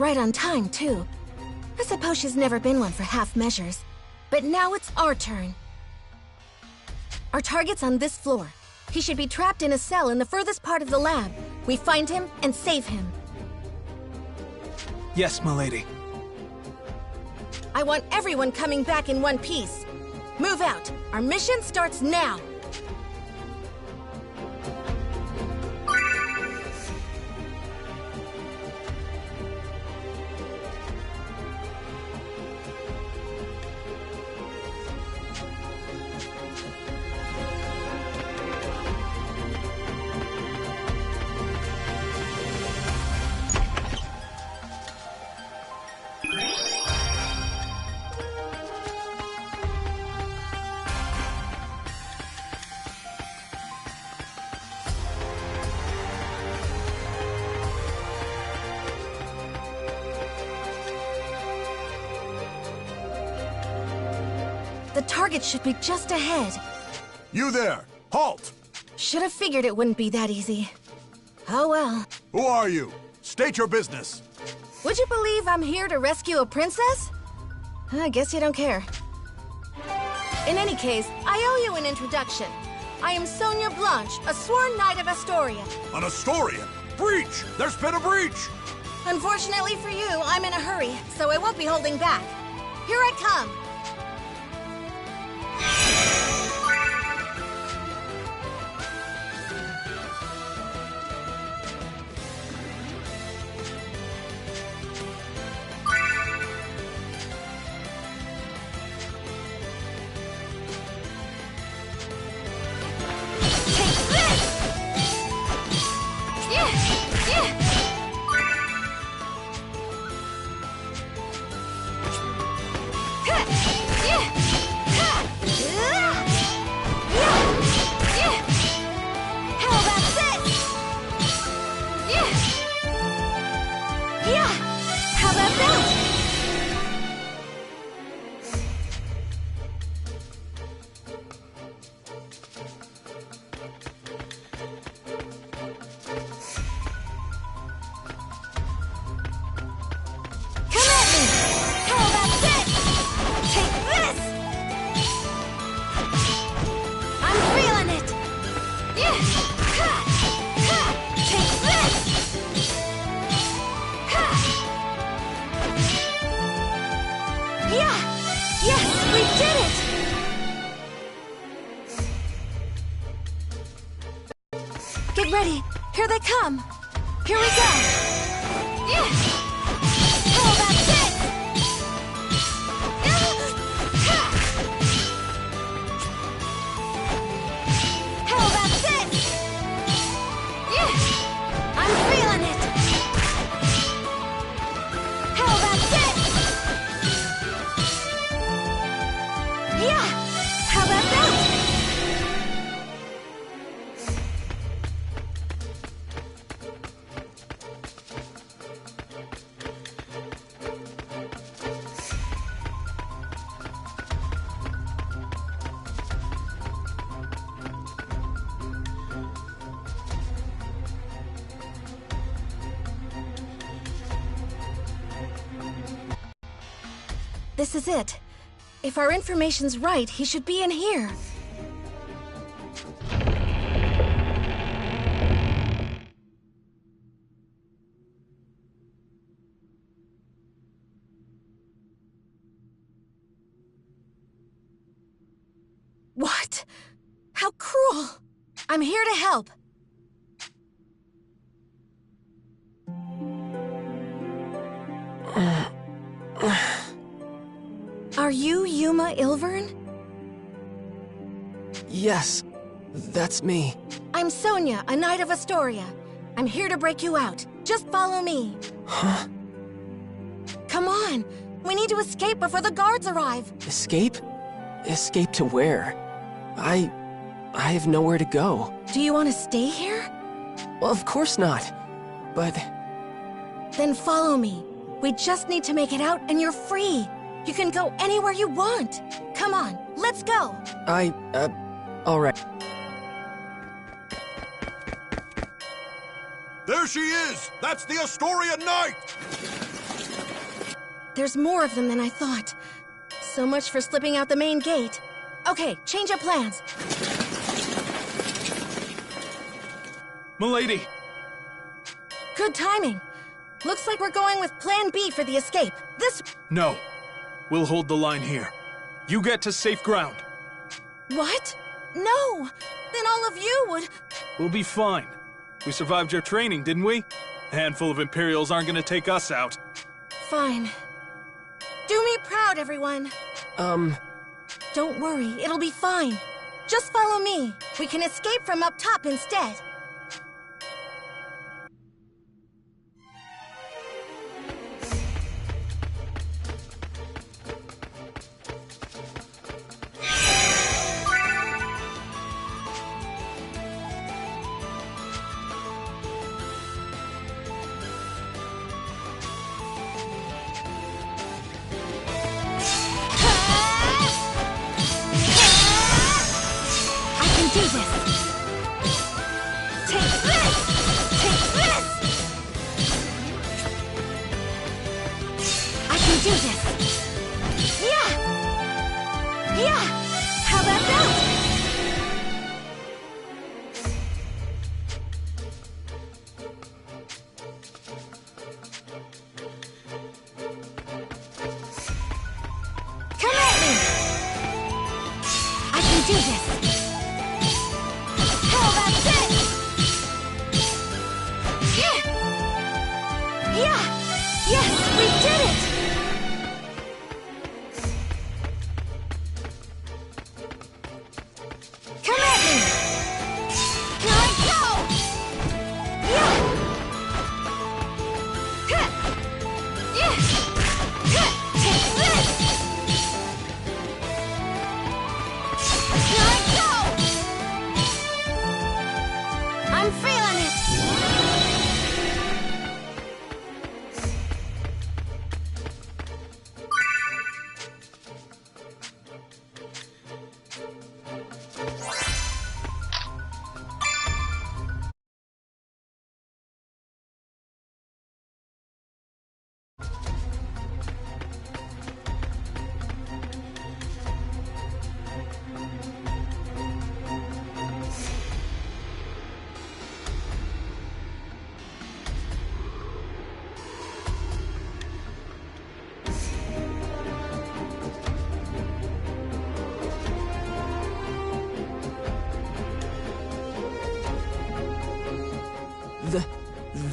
Right on time, too. I suppose she's never been one for half measures. But now it's our turn. Our target's on this floor. He should be trapped in a cell in the furthest part of the lab. We find him and save him. Yes, milady. I want everyone coming back in one piece. Move out. Our mission starts now. The target should be just ahead. You there! Halt! Should have figured it wouldn't be that easy. Oh well. Who are you? State your business. Would you believe I'm here to rescue a princess? I guess you don't care. In any case, I owe you an introduction. I am Sonia Blanche, a sworn knight of Astoria. An Astorian? Breach! There's been a breach! Unfortunately for you, I'm in a hurry, so I won't be holding back. Here I come. Get ready. Here they come. Here we go. Yeah. Oh, that's it. Oh, that's it. Yeah. I'm feeling it. Oh, that's it. Yeah. How about that? This is it. If our information's right, he should be in here. What? How cruel! I'm here to help. Are you Yuma Ilvern? Yes, that's me. I'm Sonia, a knight of Astoria. I'm here to break you out. Just follow me. Huh? Come on. We need to escape before the guards arrive. Escape? Escape to where? I have nowhere to go. Do you want to stay here? Well, of course not. But... Then follow me. We just need to make it out and you're free. You can go anywhere you want. Come on, let's go. All right. There she is! That's the Astorian Knight! there's more of them than I thought. So much for slipping out the main gate. Okay, change of plans. Milady! Good timing. Looks like we're going with Plan B for the escape. This... No. We'll hold the line here. You get to safe ground. What? No! Then all of you would... We'll be fine. We survived your training, didn't we? A handful of Imperials aren't gonna take us out. Fine. Do me proud, everyone. Don't worry, it'll be fine. Just follow me. We can escape from up top instead. Do this! Take this! Take this! I can do this! Yeah! Yeah! How about that? Come at me! I can do this! Yes, we did it! Come at me! Here I go! Yeah! Yeah! Take this! Here I go! I'm feeling it!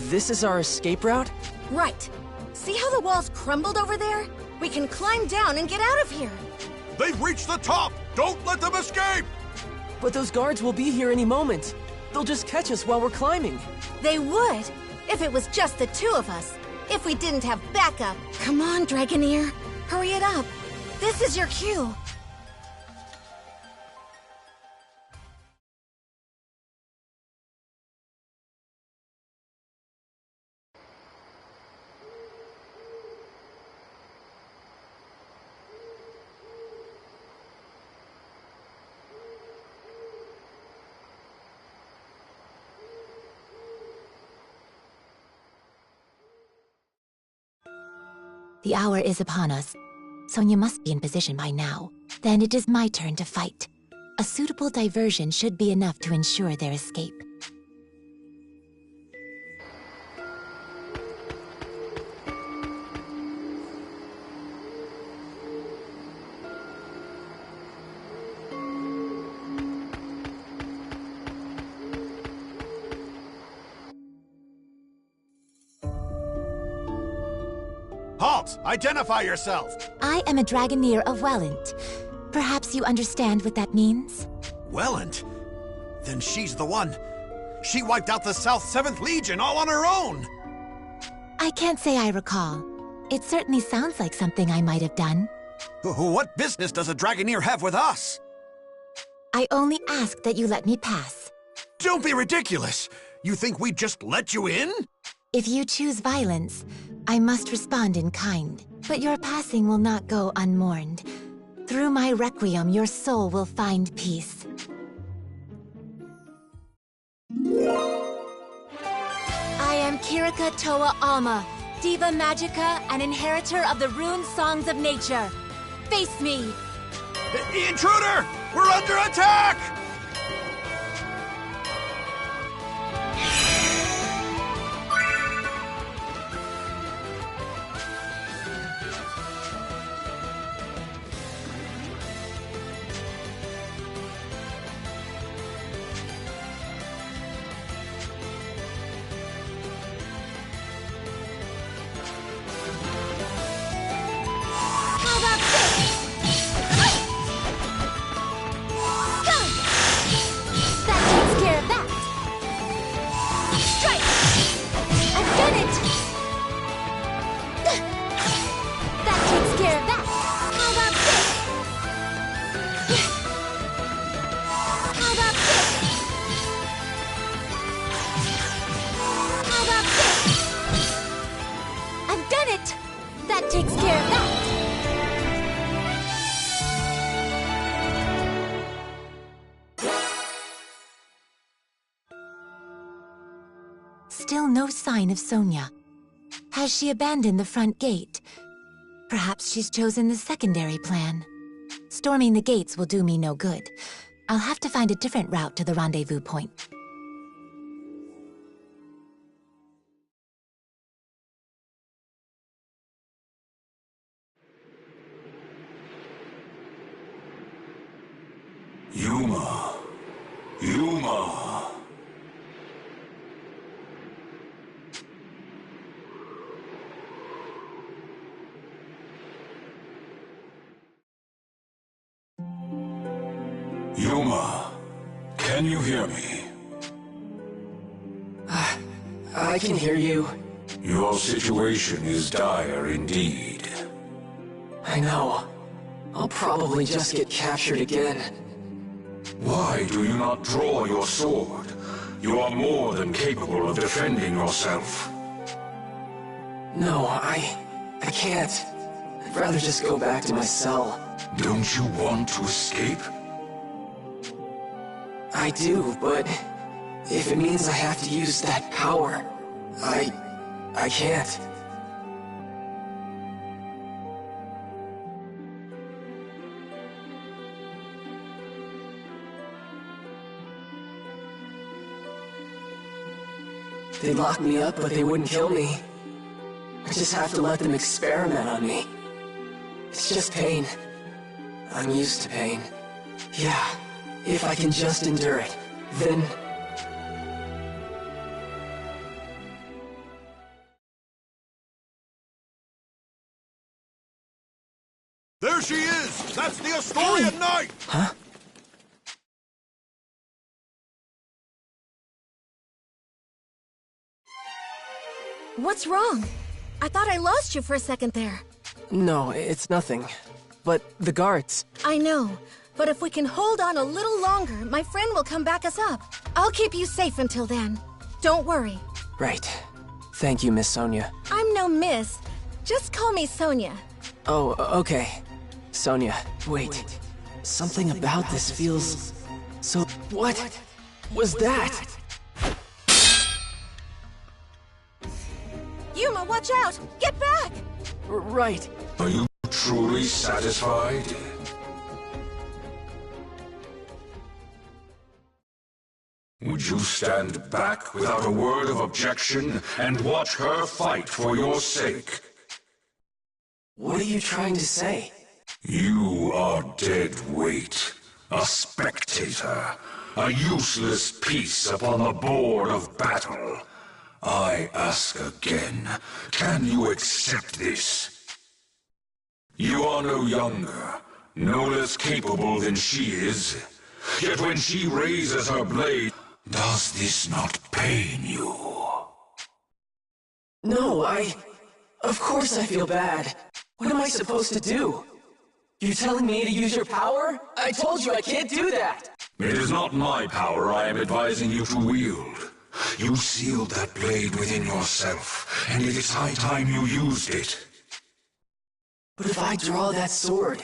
This is our escape route? Right. See how the walls crumbled over there? We can climb down and get out of here. They've reached the top! Don't let them escape! But those guards will be here any moment. They'll just catch us while we're climbing. They would, if it was just the two of us. If we didn't have backup. Come on, Dragoneer. Hurry it up. This is your cue. The hour is upon us. Sonia must be in position by now. Then it is my turn to fight. A suitable diversion should be enough to ensure their escape. Halt! Identify yourself! I am a Dragoneer of Welland. Perhaps you understand what that means? Welland? Then she's the one. She wiped out the South 7th Legion all on her own! I can't say I recall. It certainly sounds like something I might have done. What business does a Dragoneer have with us? I only ask that you let me pass. Don't be ridiculous! You think we'd just let you in? If you choose violence, I must respond in kind. But your passing will not go unmourned. Through my requiem, your soul will find peace. I am Kirika Toa Alma, Diva Magica, an inheritor of the rune songs of nature. Face me! Intruder! We're under attack! Still no sign of Sonia. Has she abandoned the front gate? Perhaps she's chosen the secondary plan. Storming the gates will do me no good. I'll have to find a different route to the rendezvous point. Yuma. Yuma. Yuma, can you hear me? I can hear you. Your situation is dire indeed. I know. I'll probably just get captured again. Why do you not draw your sword? You are more than capable of defending yourself. No, I can't. I'd rather just go back to my cell. Don't you want to escape? I do, but if it means I have to use that power, I can't. They'd lock me up, but they wouldn't kill me. I just have to let them experiment on me. It's just pain. I'm used to pain. Yeah, if I can just endure it, then... There she is! That's the Astorian Knight! Huh? What's wrong? I thought I lost you for a second there. No, it's nothing. But the guards... I know, but if we can hold on a little longer, my friend will come back us up. I'll keep you safe until then. Don't worry. Right. Thank you, Miss Sonia. I'm no miss. Just call me Sonia. Oh, okay. Sonia, wait. Something about this feels... so... What was that? Yuma, watch out! Get back! Right. Are you truly satisfied? Would you stand back without a word of objection and watch her fight for your sake? What are you trying to say? You are dead weight, a spectator, a useless piece upon the board of battle. I ask again, can you accept this? You are no younger, no less capable than she is. Yet when she raises her blade, does this not pain you? No, Of course I feel bad. What am I supposed to do? You're telling me to use your power? I told you I can't do that! It is not my power I am advising you to wield. You sealed that blade within yourself, and it is high time you used it. But if I draw that sword...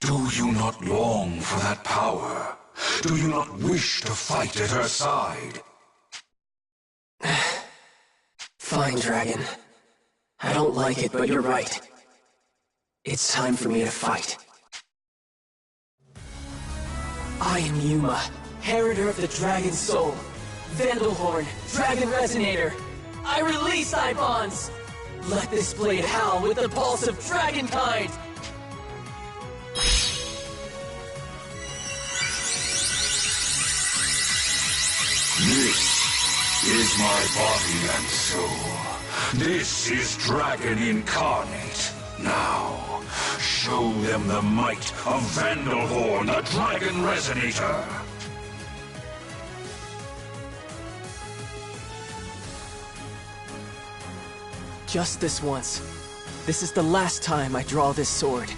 Do you not long for that power? Do you not wish to fight at her side? Fine, Dragon. I don't like it, but you're right. It's time for me to fight. I am Yuma, Heriter of the Dragon Soul. Vandalhorn, Dragon Resonator. I release Ibons! Let this blade howl with the pulse of Dragonkind! This is my body and soul. This is Dragon Incarnate. Now, show them the might of Vandalhorn, the Dragon Resonator. Just this once. This is the last time I draw this sword.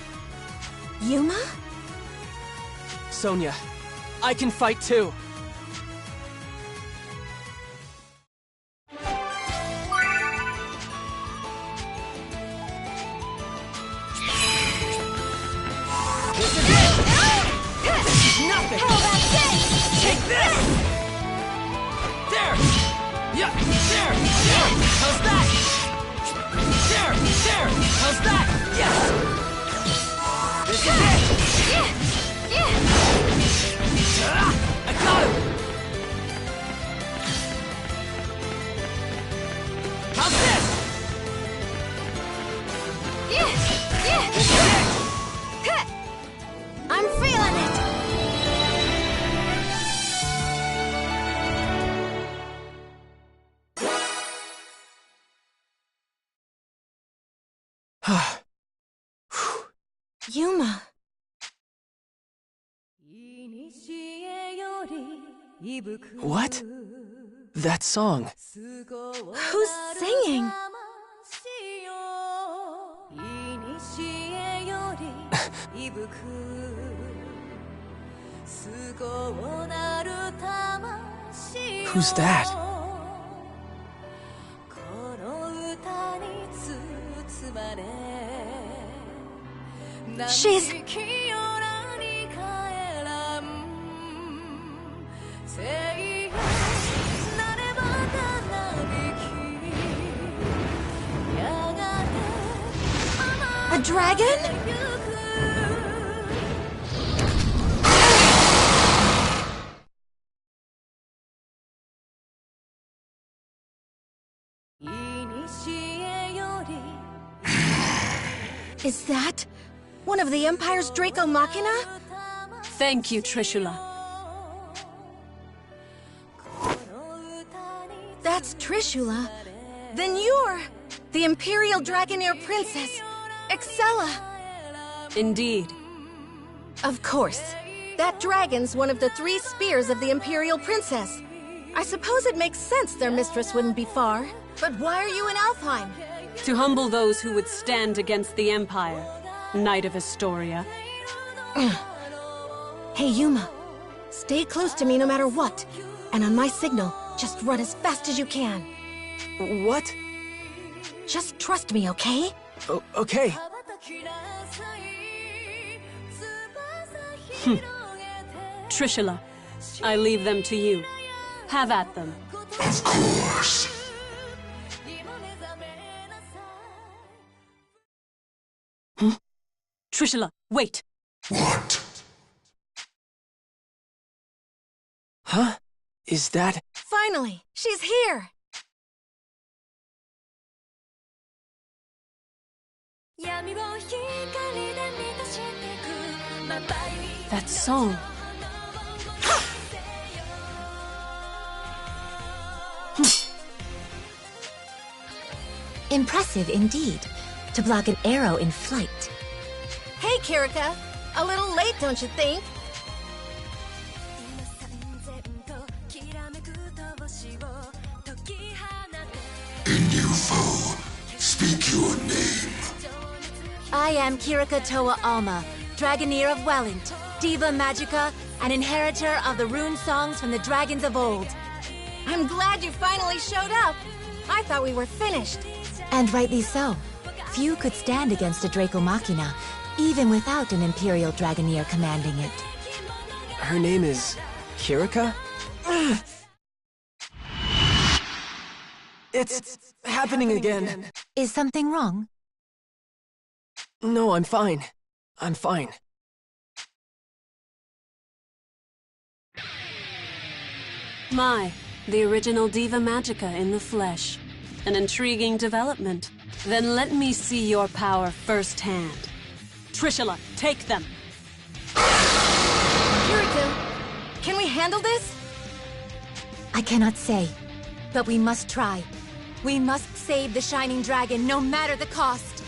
Yuma? Sonya, I can fight too. This is it! This is nothing! Oh, that's it! Take this! There! Yeah, there! There! How's that? There! There! How's that? Yes! This is it! I got him! How's this? This is it! I'm feeling it! Yuma. What? That song. Who's singing? Who's that? She's... a dragon? Is that one of the Empire's Draco Machina? Thank you, Trishula. That's Trishula. Then you're the Imperial Dragonair Princess, Excella. Indeed. Of course. That dragon's one of the 3 spears of the Imperial Princess. I suppose it makes sense their mistress wouldn't be far. But why are you in Alfheim? To humble those who would stand against the Empire, Knight of Astoria. Hey, Yuma. Stay close to me no matter what. And on my signal, just run as fast as you can. What? Just trust me, okay? Okay. Trishula, I leave them to you. Have at them. Of course. Trishula, wait! What? Huh? Is that... Finally, she's here! That song. Impressive indeed, to block an arrow in flight. Hey, Kirika. A little late, don't you think? A new foe. Speak your name. I am Kirika Toa Alma, Dragoneer of Welland, Diva Magica, and inheritor of the rune songs from the dragons of old. I'm glad you finally showed up. I thought we were finished. And rightly so. Few could stand against a Draco Machina, even without an Imperial Dragoneer commanding it. Her name is... Kirika? It's happening again. Is something wrong? No, I'm fine. I'm fine. My, the original Diva Magica in the flesh. An intriguing development. Then let me see your power firsthand. Trishula, take them! Kiriko, can we handle this? I cannot say, but we must try. We must save the Shining Dragon, no matter the cost.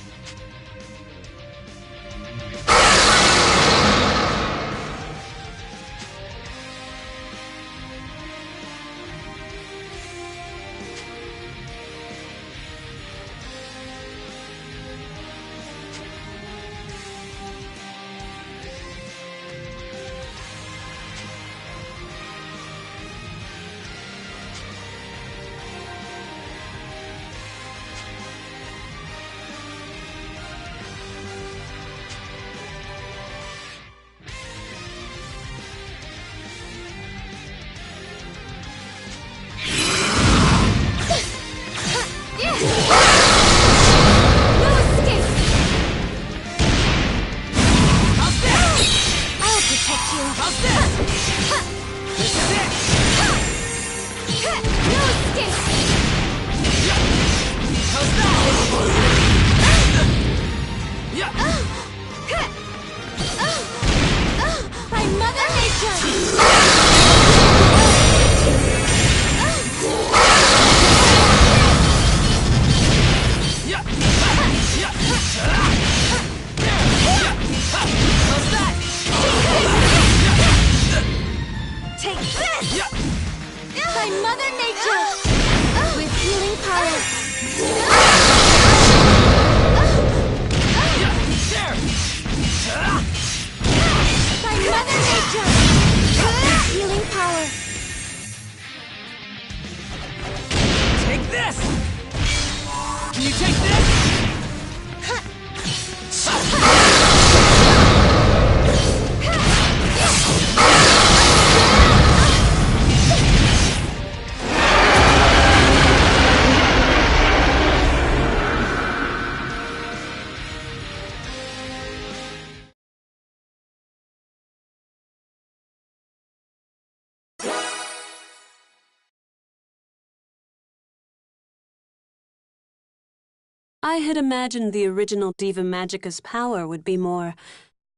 I had imagined the original Diva Magica's power would be more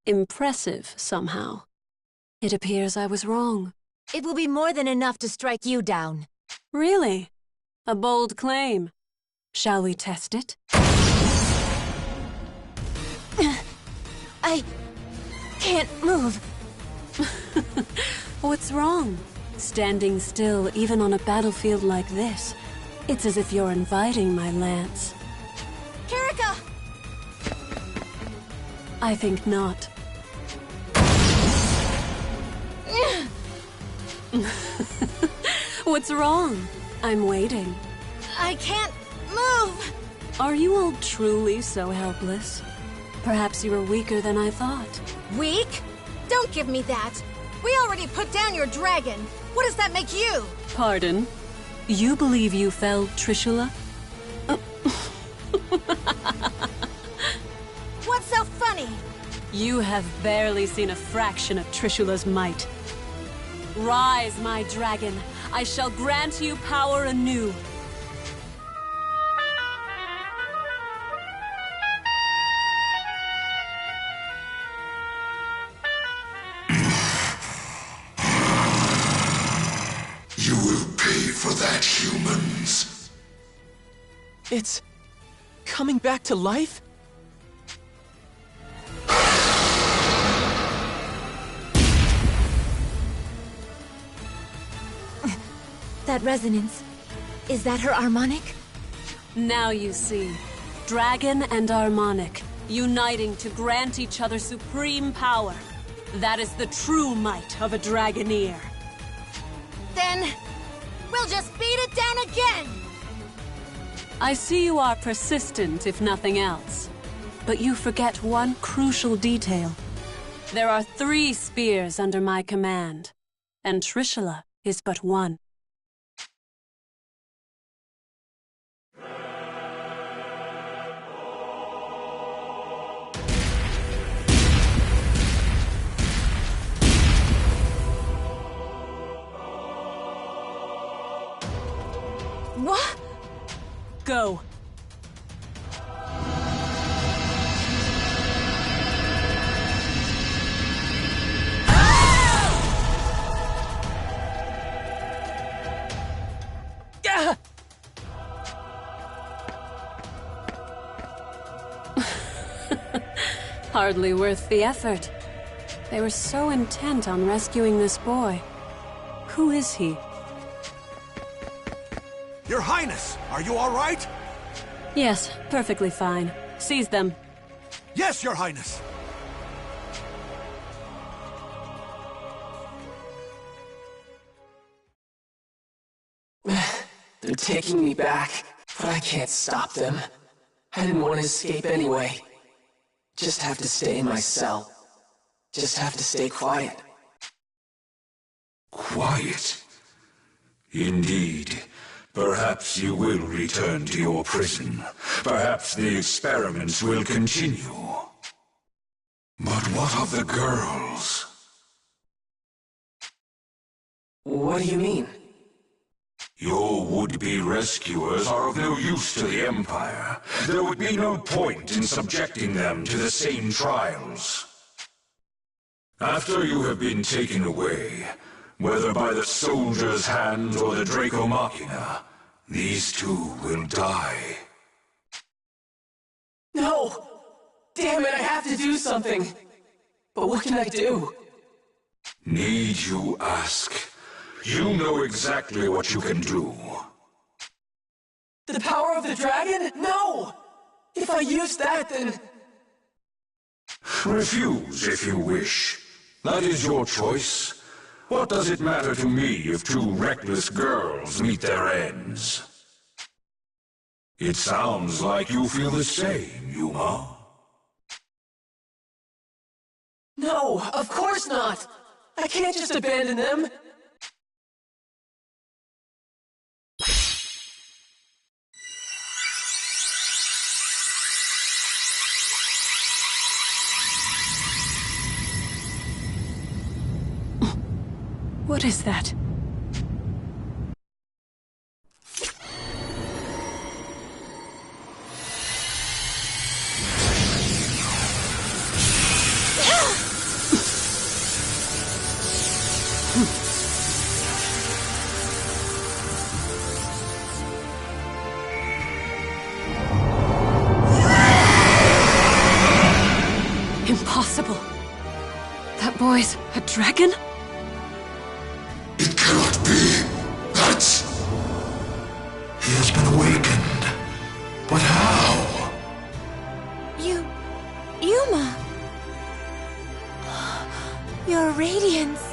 impressive somehow. It appears I was wrong. It will be more than enough to strike you down. Really? A bold claim. Shall we test it? I can't move. What's wrong? Standing still, even on a battlefield like this. It's as if you're inviting my lance. Kiriko! I think not. What's wrong? I'm waiting. I can't move! Are you all truly so helpless? Perhaps you are weaker than I thought. Weak? Don't give me that! We already put down your dragon! What does that make you? Pardon? You believe you felled Trishula? What's so funny? You have barely seen a fraction of Trishula's might. Rise, my dragon. I shall grant you power anew. You will pay for that, humans. It's coming back to life? That resonance. Is that her harmonic? Now you see. Dragon and Harmonic, uniting to grant each other supreme power. That is the true might of a Dragoneer. Then, we'll just beat it down again! I see you are persistent, if nothing else. But you forget one crucial detail. There are 3 spears under my command, and Trishula is but one. go. Hardly worth the effort. They were so intent on rescuing this boy. Who is he? Your Highness, are you all right? Yes, perfectly fine. Seize them. Yes, Your Highness. They're taking me back, but I can't stop them. I didn't want to escape anyway. Just have to stay in my cell. Just have to stay quiet. Quiet? Indeed. Perhaps you will return to your prison. Perhaps the experiments will continue. But what of the girls? What do you mean? Your would-be rescuers are of no use to the Empire. There would be no point in subjecting them to the same trials. After you have been taken away, whether by the soldier's hand or the Draco Machina, these two will die. No! Damn it, I have to do something! But what can I do? Need you ask? You know exactly what you can do. The power of the dragon? No! If I use that, then... Refuse if you wish. That is your choice. What does it matter to me if two reckless girls meet their ends? It sounds like you feel the same, Yuma. No, of course not! I can't just abandon them! What is that? Impossible. That boy's a dragon? It cannot be. That's... He has been awakened. But how? Yuma! Your radiance!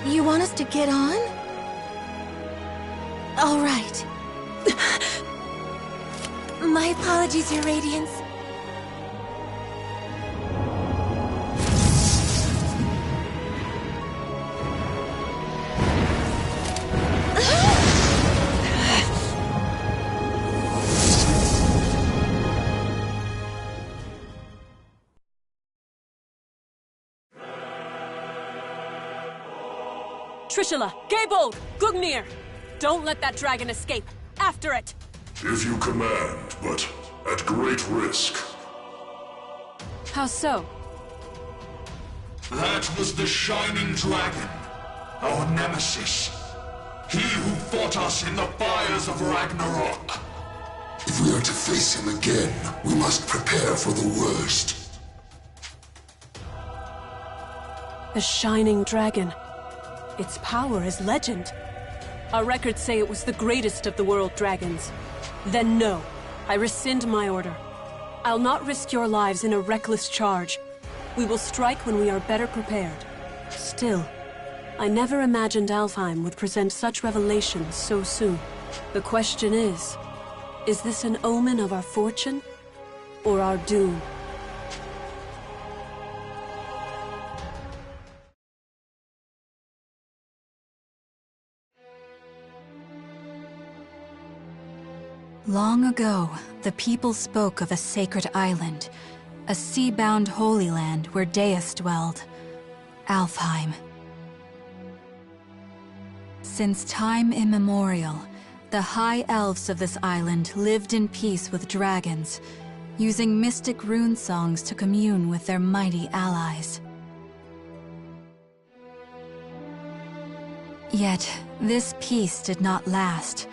You want us to get on? All right. My apologies, Your Radiance. Trishula, Gaybold, Gugnir! Don't let that dragon escape! After it! If you command, but at great risk. How so? That was the Shining Dragon, our nemesis. He who fought us in the fires of Ragnarok. If we are to face him again, we must prepare for the worst. The Shining Dragon. Its power is legend. Our records say it was the greatest of the world dragons. Then no, I rescind my order. I'll not risk your lives in a reckless charge. We will strike when we are better prepared. Still, I never imagined Alfheim would present such revelations so soon. The question is this an omen of our fortune or our doom? Long ago, the people spoke of a sacred island, a sea-bound holy land where Deus dwelled, Alfheim. Since time immemorial, the high elves of this island lived in peace with dragons, using mystic rune songs to commune with their mighty allies. Yet, this peace did not last.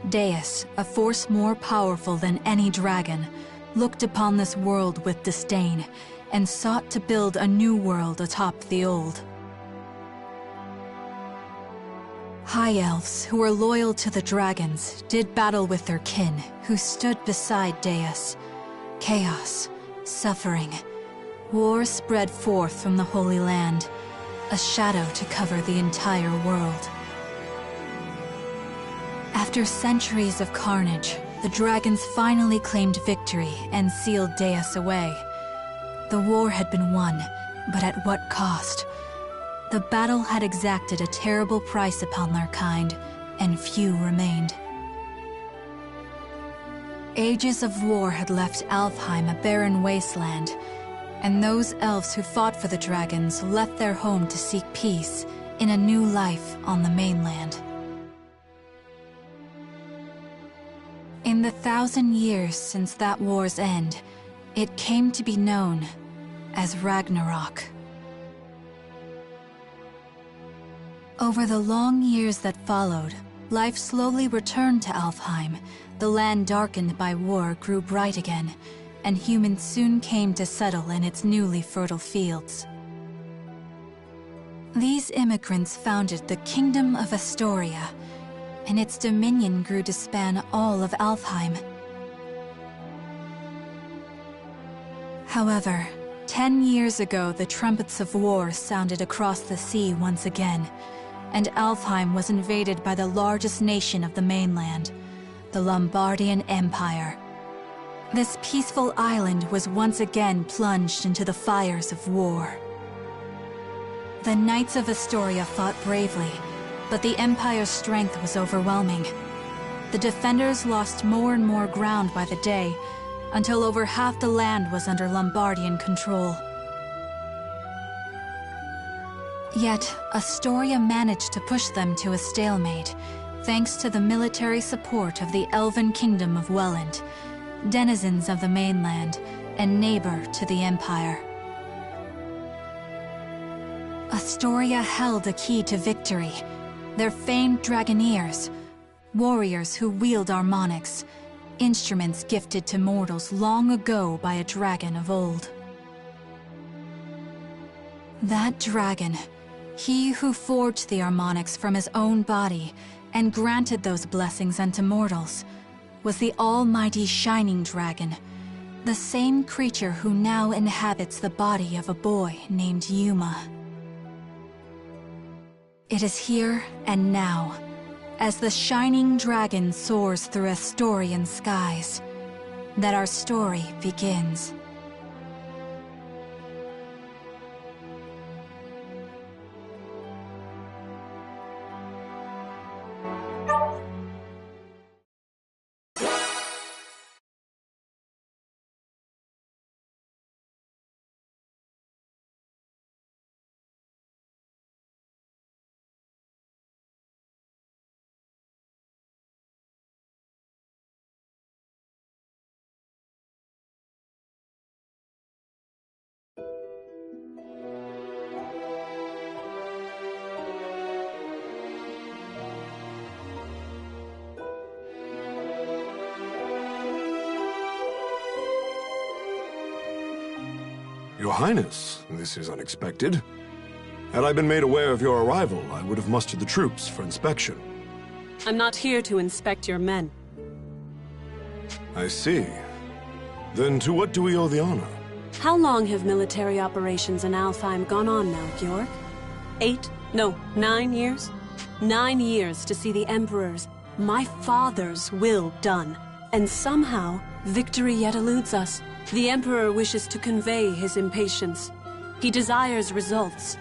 Deus, a force more powerful than any dragon, looked upon this world with disdain and sought to build a new world atop the old. High elves who were loyal to the dragons did battle with their kin who stood beside Deus. Chaos, suffering, war spread forth from the Holy Land, a shadow to cover the entire world. After centuries of carnage, the dragons finally claimed victory and sealed Deus away. The war had been won, but at what cost? The battle had exacted a terrible price upon their kind, and few remained. Ages of war had left Alfheim a barren wasteland, and those elves who fought for the dragons left their home to seek peace in a new life on the mainland. In the 1,000 years since that war's end, it came to be known as Ragnarok. Over the long years that followed, life slowly returned to Alfheim. The land darkened by war grew bright again, and humans soon came to settle in its newly fertile fields. These immigrants founded the Kingdom of Astoria, and its dominion grew to span all of Alfheim. However, 10 years ago the trumpets of war sounded across the sea once again, and Alfheim was invaded by the largest nation of the mainland, the Lombardian Empire. This peaceful island was once again plunged into the fires of war. The Knights of Astoria fought bravely, but the Empire's strength was overwhelming. The defenders lost more and more ground by the day, until over half the land was under Lombardian control. Yet, Astoria managed to push them to a stalemate, thanks to the military support of the Elven Kingdom of Welland, denizens of the mainland, and neighbor to the Empire. Astoria held a key to victory, their famed Dragoneers, warriors who wield harmonics, instruments gifted to mortals long ago by a dragon of old. That dragon, he who forged the harmonics from his own body and granted those blessings unto mortals, was the almighty Shining Dragon, the same creature who now inhabits the body of a boy named Yuma. It is here and now, as the Shining Dragon soars through Astorian skies, that our story begins. Your Highness, this is unexpected. Had I been made aware of your arrival, I would have mustered the troops for inspection. I'm not here to inspect your men. I see. Then to what do we owe the honor? How long have military operations in Alfheim gone on now, Georg? 9 years? 9 years to see the Emperor's, my father's will done. And somehow, victory yet eludes us. The Emperor wishes to convey his impatience. He desires results.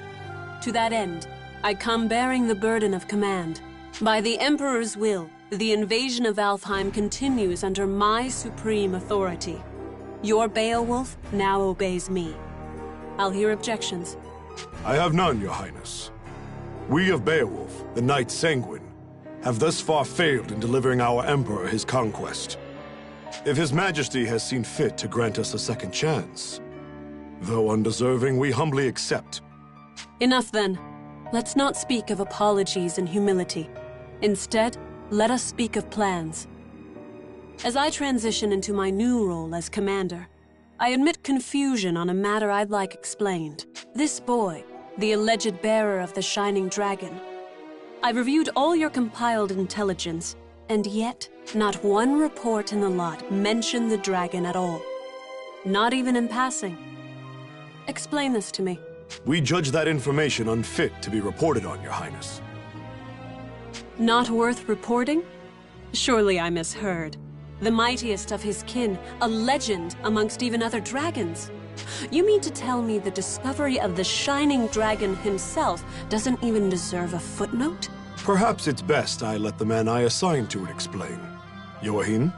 To that end, I come bearing the burden of command. By the Emperor's will, the invasion of Alfheim continues under my supreme authority. Your Beowulf now obeys me. I'll hear objections. I have none, Your Highness. We of Beowulf, the Knight Sanguine, have thus far failed in delivering our Emperor his conquest. If His Majesty has seen fit to grant us a second chance, though undeserving, we humbly accept. Enough then. Let's not speak of apologies and humility. Instead, let us speak of plans. As I transition into my new role as commander, I admit confusion on a matter I'd like explained. This boy, the alleged bearer of the Shining Dragon. I've reviewed all your compiled intelligence, and yet, not one report in the lot mentioned the dragon at all. Not even in passing. Explain this to me. We judge that information unfit to be reported on, Your Highness. Not worth reporting? Surely I misheard. The mightiest of his kin, a legend amongst even other dragons. You mean to tell me the discovery of the Shining Dragon himself doesn't even deserve a footnote? Perhaps it's best I let the man I assigned to it explain. Joachim?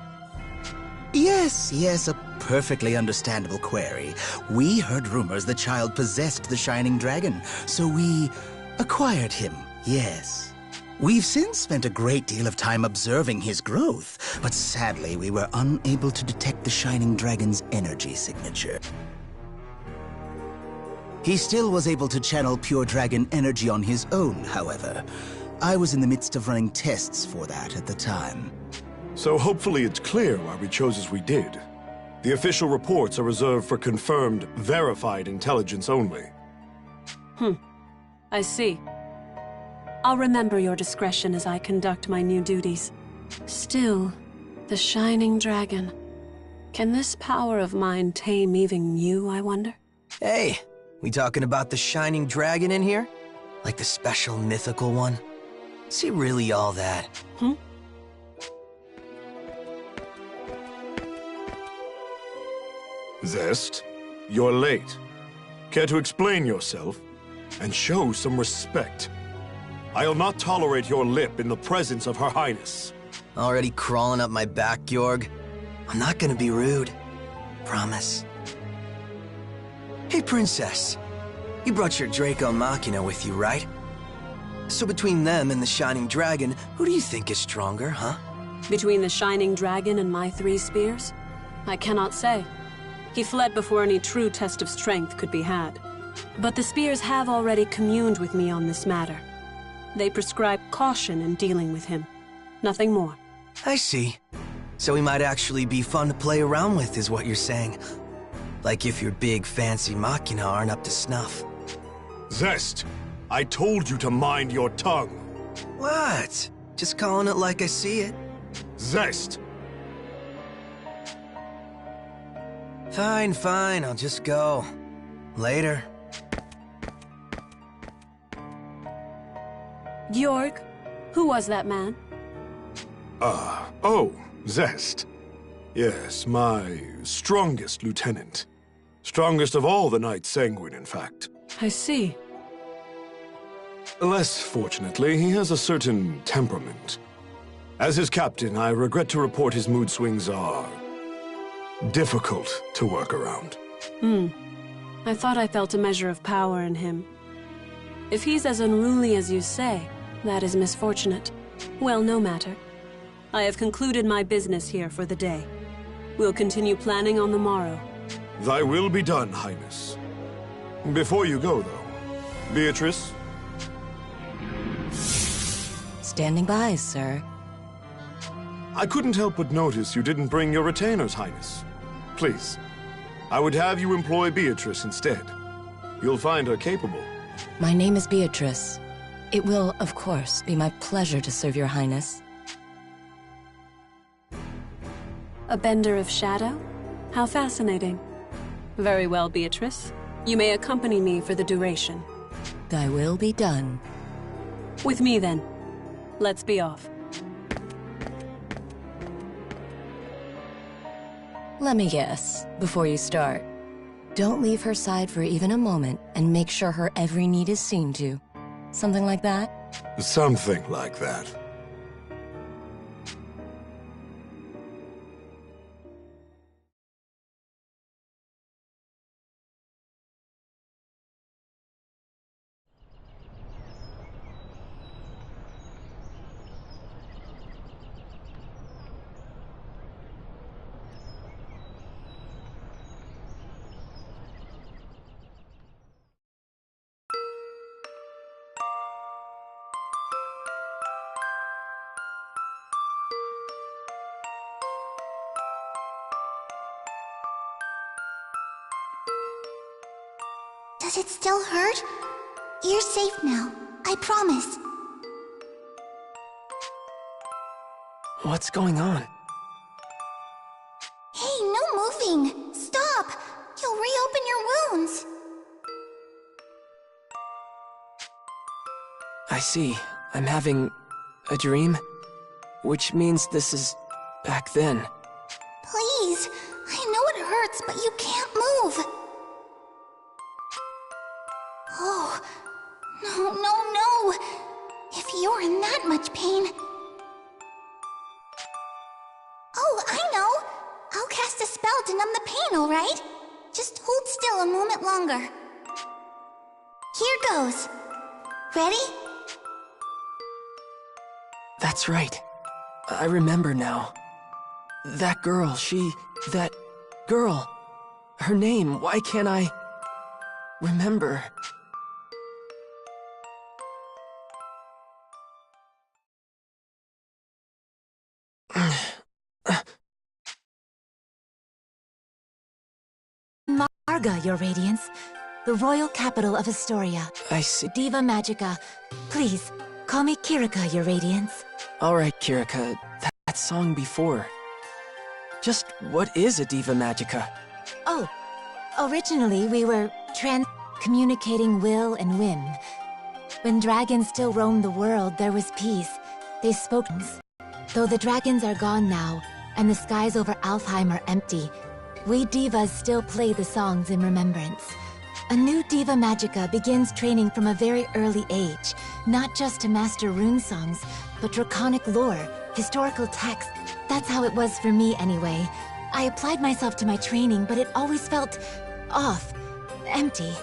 Yes, a perfectly understandable query. We heard rumors the child possessed the Shining Dragon, so we acquired him, yes. We've since spent a great deal of time observing his growth, but sadly we were unable to detect the Shining Dragon's energy signature. He still was able to channel pure dragon energy on his own, however. I was in the midst of running tests for that at the time. So hopefully it's clear why we chose as we did. The official reports are reserved for confirmed, verified intelligence only. I see. I'll remember your discretion as I conduct my new duties. Still, the Shining Dragon. Can this power of mine tame even you, I wonder? Hey, we talking about the Shining Dragon in here? Like the special mythical one? Is he really all that? Zest, you're late. Care to explain yourself and show some respect? I'll not tolerate your lip in the presence of Her Highness. Already crawling up my back, Georg? I'm not gonna be rude. Promise. Hey, Princess. You brought your Draco Machina with you, right? So between them and the Shining Dragon, who do you think is stronger, huh? Between the Shining Dragon and my 3 spears? I cannot say. He fled before any true test of strength could be had. But the spears have already communed with me on this matter. They prescribe caution in dealing with him. Nothing more. I see. So he might actually be fun to play around with, is what you're saying. Like if your big fancy Machina aren't up to snuff. Zest, I told you to mind your tongue. What? Just calling it like I see it. Zest! Fine, I'll just go. Later. Georg, who was that man? Oh, Zest. Yes, my strongest lieutenant. Strongest of all the Knights Sanguine, in fact. I see. Less fortunately, he has a certain temperament. As his captain, I regret to report his mood swings are difficult to work around. I thought I felt a measure of power in him. If he's as unruly as you say, that is misfortunate. Well, no matter. I have concluded my business here for the day. We'll continue planning on the morrow. Thy will be done, Highness. Before you go, though, Beatrice? Standing by, sir. I couldn't help but notice you didn't bring your retainers, Highness. Please, I would have you employ Beatrice instead. You'll find her capable. My name is Beatrice. It will, of course, be my pleasure to serve your highness. A bender of shadow? How fascinating. Very well, Beatrice. You may accompany me for the duration. Thy will be done. With me, then. Let's be off. Let me guess, before you start. Don't leave her side for even a moment, and make sure her every need is seen to. Something like that? Something like that. Does it still hurt? You're safe now. I promise. What's going on? Hey, no moving! Stop! You'll reopen your wounds! I see. I'm having a dream, which means this is back then. Please! I know it hurts, but you can't move! Oh, no! If you're in that much pain... Oh, I know! I'll cast a spell to numb the pain, alright? Just hold still a moment longer. Here goes. Ready? That's right. I remember now. That girl, that girl. Her name, why can't I remember? Marga, Your Radiance. The royal capital of Astoria. I see. Diva Magica. Please, call me Kirika, Your Radiance. Alright, Kirika. That song before. Just what is a Diva Magica? Oh, originally we were communicating will and whim. When dragons still roamed the world, there was peace. They spoke. Though the dragons are gone now, and the skies over Alfheim are empty, we divas still play the songs in remembrance. A new Diva Magica begins training from a very early age, not just to master rune songs, but draconic lore, historical texts. That's how it was for me anyway. I applied myself to my training, but it always felt off, empty.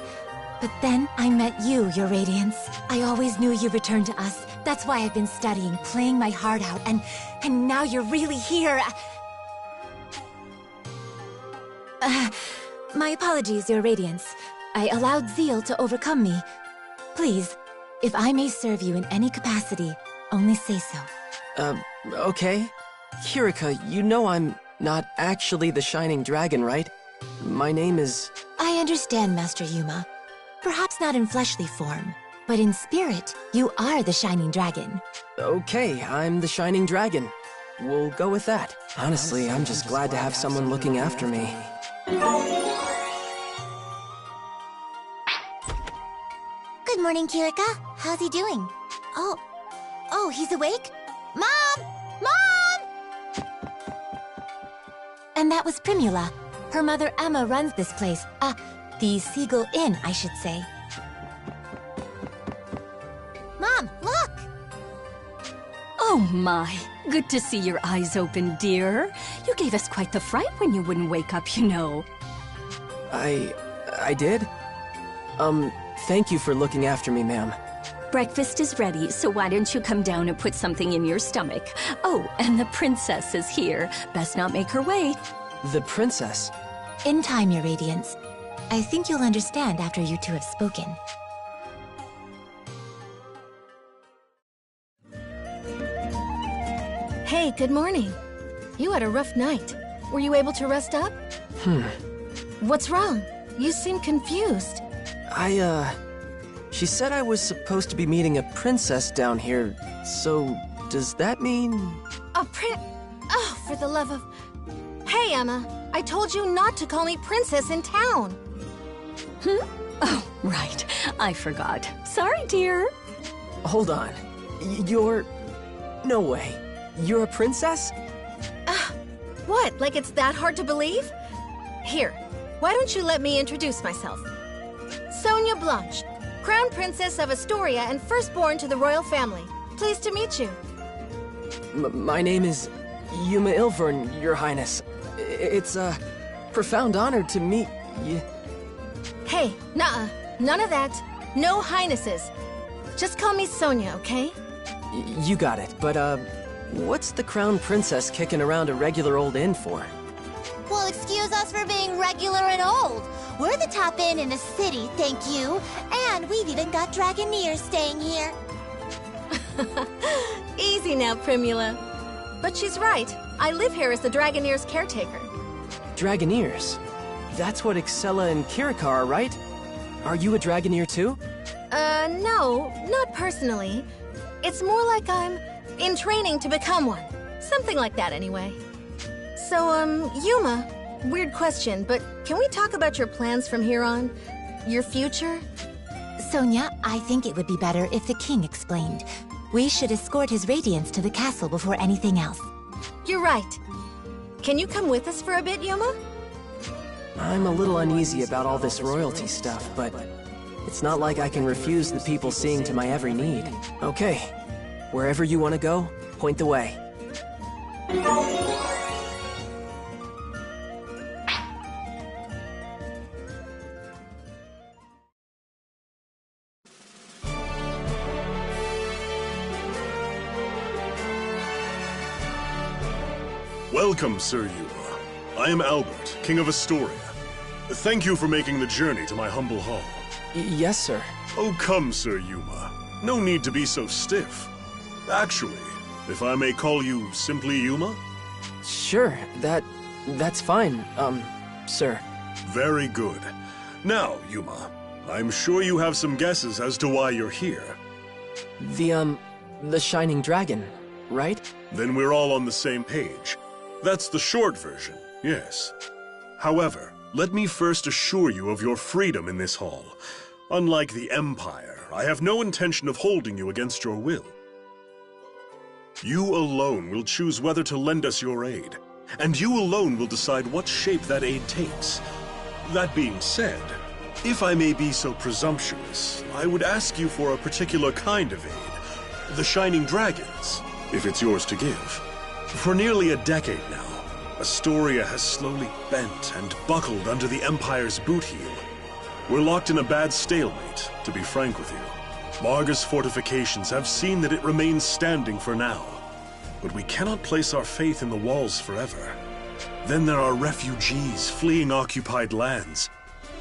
But then I met you, Your Radiance. I always knew you returned to us. That's why I've been studying, playing my heart out, and now you're really here. My apologies, Your Radiance. I allowed zeal to overcome me. Please, if I may serve you in any capacity, only say so. Okay. Kirika, you know I'm not actually the Shining Dragon, right? My name is... I understand, Master Yuma. Perhaps not in fleshly form, but in spirit, you are the Shining Dragon. Okay, I'm the Shining Dragon. We'll go with that. Honestly, I'm just glad to have someone looking after me. Good morning, Kirika. How's he doing? Oh, he's awake? Mom! And that was Primula. Her mother Emma runs this place. The Seagull Inn, I should say. Mom, look! Oh my, good to see your eyes open, dear. You gave us quite the fright when you wouldn't wake up, you know. I did? Thank you for looking after me, ma'am. Breakfast is ready, so why don't you come down and put something in your stomach? Oh, and the princess is here. Best not make her wait. The princess? In time, Your Radiance. I think you'll understand after you two have spoken. Hey, good morning. You had a rough night. Were you able to rest up? What's wrong? You seem confused. She said I was supposed to be meeting a princess down here, so does that mean... A Oh, for the love of... Hey, Emma. I told you not to call me princess in town. Oh, right. I forgot. Sorry, dear. Hold on. You're... No way. You're a princess? What, like it's that hard to believe? Here, why don't you let me introduce myself? Sonia Blanche, Crown Princess of Astoria and firstborn to the royal family. Pleased to meet you. My name is Yuma Ilvern, Your Highness. It's a profound honor to meet you. Hey, nuh-uh. None of that. No highnesses. Just call me Sonia, okay? You got it, but what's the Crown Princess kicking around a regular old inn for? Well, excuse us for being regular and old. We're the top inn in the city, thank you. And we've even got Dragoneers staying here. Easy now, Primula. But she's right. I live here as the Dragoneers' caretaker. Dragoneers? That's what Excella and Kirika are, right? Are you a Dragoneer too? No, not personally. It's more like I'm in training to become one. Something like that, anyway. So, Yuma, weird question, but can we talk about your plans from here on? Your future? Sonia, I think it would be better if the king explained. We should escort his radiance to the castle before anything else. You're right. Can you come with us for a bit, Yuma? I'm a little uneasy about all this royalty stuff, but it's not like I can refuse the people seeing to my every need. Okay, wherever you want to go, point the way. Welcome, Sir Yuma. I am Albert, King of Astoria. Thank you for making the journey to my humble hall. Yes, sir. Oh, come, Sir Yuma. No need to be so stiff. Actually, if I may call you simply Yuma? Sure, that's fine, sir. Very good. Now, Yuma, I'm sure you have some guesses as to why you're here. The Shining Dragon, right? Then we're all on the same page. That's the short version, yes. However, let me first assure you of your freedom in this hall. Unlike the Empire, I have no intention of holding you against your will. You alone will choose whether to lend us your aid, and you alone will decide what shape that aid takes. That being said, if I may be so presumptuous, I would ask you for a particular kind of aid. The Shining Dragons, if it's yours to give. For nearly a decade now, Astoria has slowly bent and buckled under the Empire's boot heel. We're locked in a bad stalemate, to be frank with you. Marga's fortifications have seen that it remains standing for now. But we cannot place our faith in the walls forever. Then there are refugees fleeing occupied lands,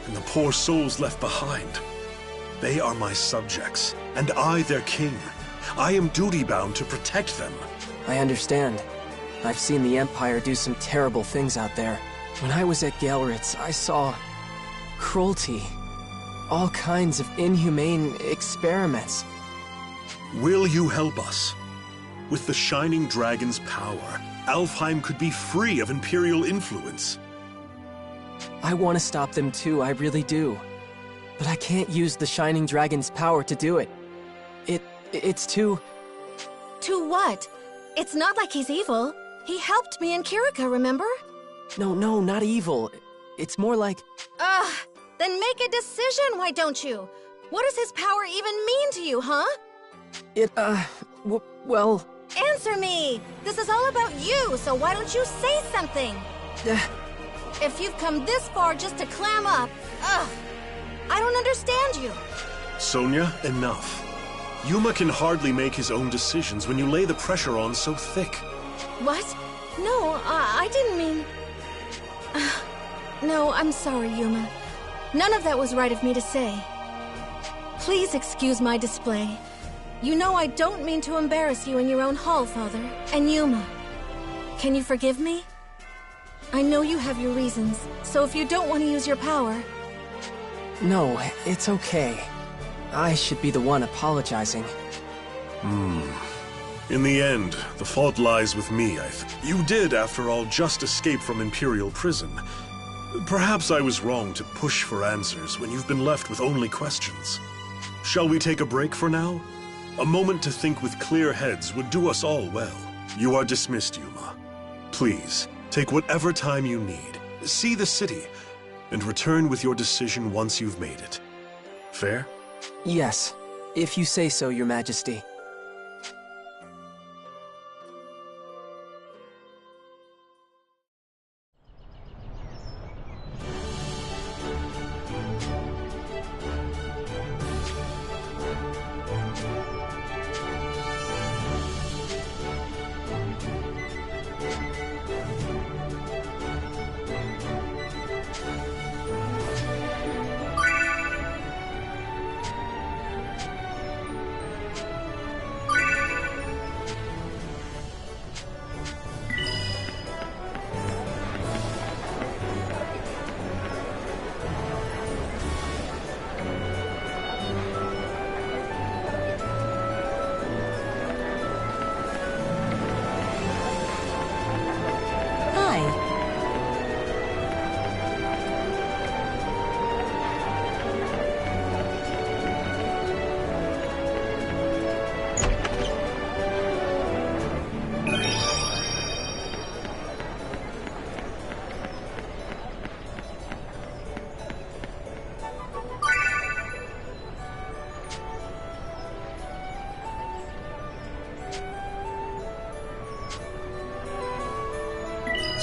and the poor souls left behind. They are my subjects, and I their king. I am duty-bound to protect them. I understand. I've seen the Empire do some terrible things out there. When I was at Gelritz, I saw cruelty. All kinds of inhumane experiments. Will you help us? With the Shining Dragon's power, Alfheim could be free of Imperial influence. I want to stop them too, I really do. But I can't use the Shining Dragon's power to do it. It's too... To what? It's not like he's evil. He helped me in Kirika, remember? No, not evil. It's more like... Then make a decision, why don't you? What does his power even mean to you, huh? Well... Answer me! This is all about you, so why don't you say something? If you've come this far just to clam up, I don't understand you. Sonia, enough. Yuma can hardly make his own decisions when you lay the pressure on so thick. What? No, I didn't mean... No, I'm sorry, Yuma. None of that was right of me to say. Please excuse my display. You know I don't mean to embarrass you in your own hall, Father. And Yuma, can you forgive me? I know you have your reasons, so if you don't want to use your power... No, it's okay. I should be the one apologizing. In the end, the fault lies with me, I think. You did, after all, just escape from Imperial prison. Perhaps I was wrong to push for answers when you've been left with only questions. Shall we take a break for now? A moment to think with clear heads would do us all well. You are dismissed, Yuma. Please, take whatever time you need. See the city, and return with your decision once you've made it. Fair? Yes, if you say so, Your Majesty.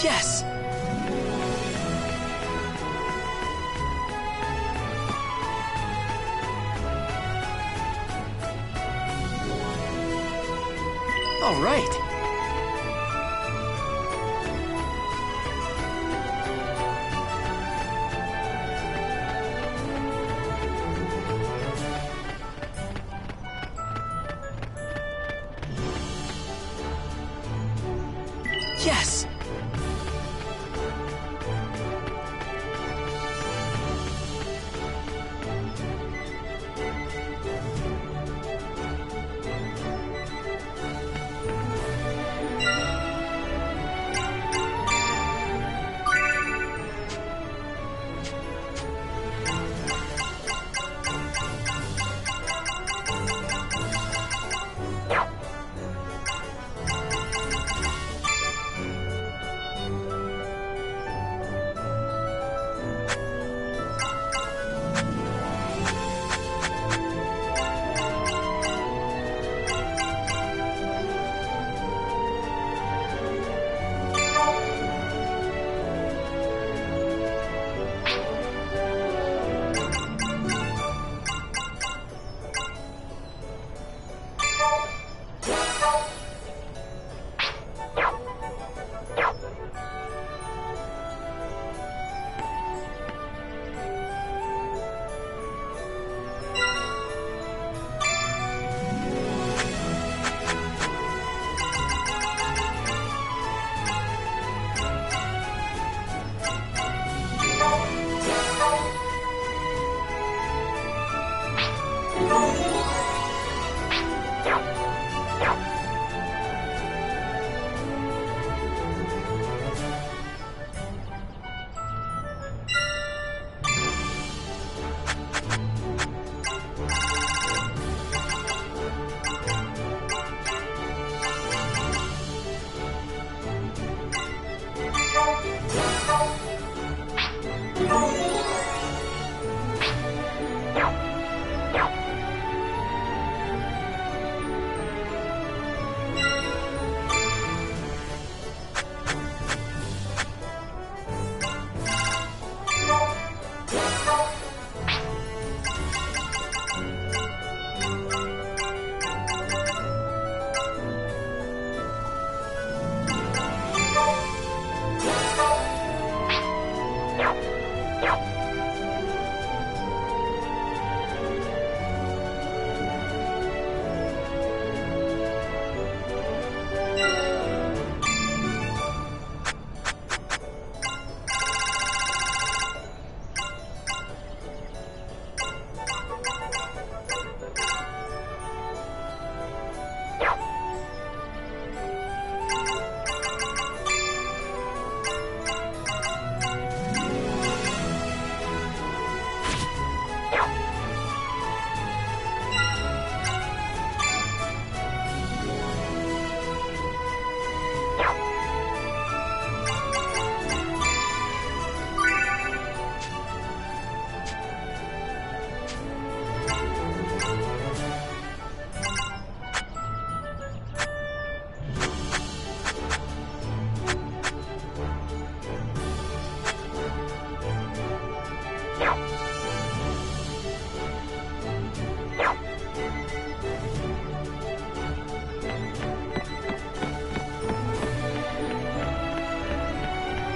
Yes! All right. Yes!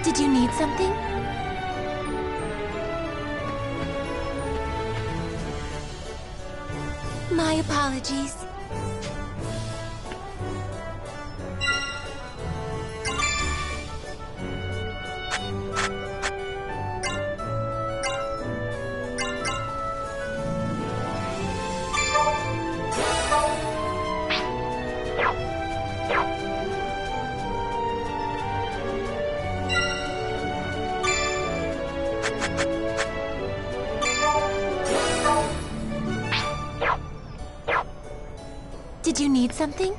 Did you need something? My apologies. Did you need something?